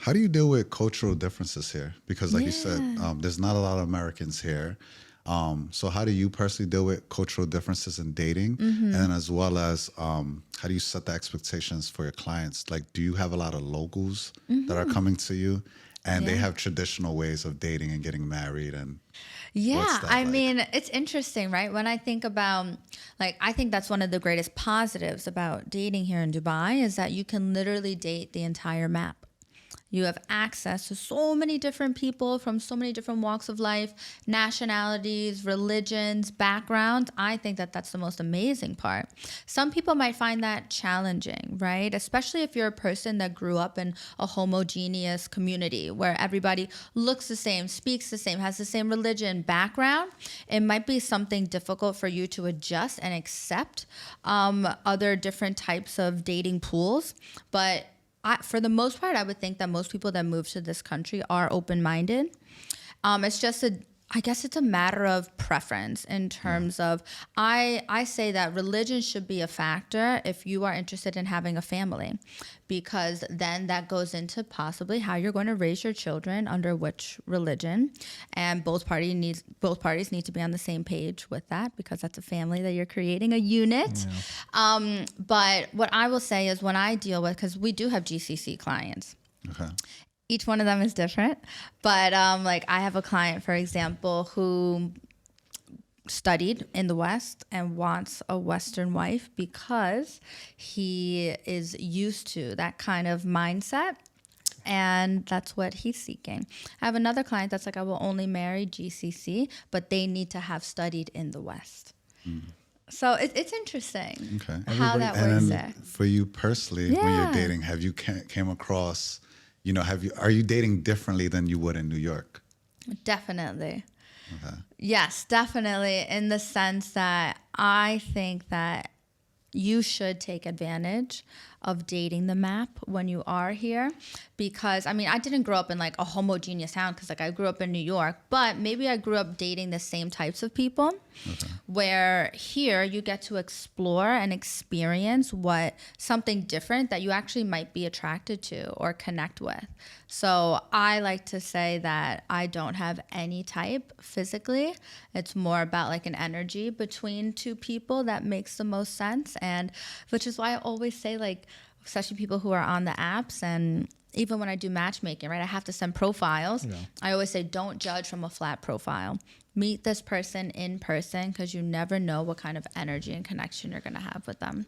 How do you deal with cultural differences here? Because like you said, Yeah. there's not a lot of Americans here. So how do you personally deal with cultural differences in dating? And then as well as how do you set the expectations for your clients? Like, do you have a lot of locals that are coming to you and they Yeah. have traditional ways of dating and getting married? And what's Yeah, that I like? mean, it's interesting, right? When I think about, like, I think that's one of the greatest positives about dating here in Dubai is that you can literally date the entire map. You have access to so many different people from so many different walks of life, nationalities, religions, backgrounds. I think that that's the most amazing part. Some people might find that challenging, right? Especially if you're a person that grew up in a homogeneous community where everybody looks the same, speaks the same, has the same religion, background. It might be something difficult for you to adjust and accept other different types of dating pools. But for the most part, I would think that most people that move to this country are open-minded. It's just I guess it's a matter of preference in terms of, I say that religion should be a factor if you are interested in having a family, because then that goes into possibly how you're going to raise your children under which religion, and both parties need to be on the same page with that because that's a family that you're creating, a unit. But what I will say is when I deal with, because we do have GCC clients. Okay. Each one of them is different, but like I have a client, for example, who studied in the West and wants a Western wife because he is used to that kind of mindset, and that's what he's seeking. I have another client that's like, I will only marry GCC, but they need to have studied in the West. So it's interesting Okay. how that And works then there. for you personally, when you're Yeah. dating, have you came across, are you dating differently than you would in New York? Definitely. Okay. Yes, definitely. In the sense that I think that you should take advantage of dating the map when you are here, because I mean, I didn't grow up in like a homogeneous town, because like I grew up in New York, but maybe I grew up dating the same types of people. Where here you get to explore and experience what something different that you actually might be attracted to or connect with. So I like to say that I don't have any type physically. It's more about like an energy between two people that makes the most sense. And which is why I always say, like, especially people who are on the apps, and even when I do matchmaking, right, I have to send profiles. Yeah. I always say, don't judge from a flat profile. Meet this person in person, because you never know what kind of energy and connection you're going to have with them.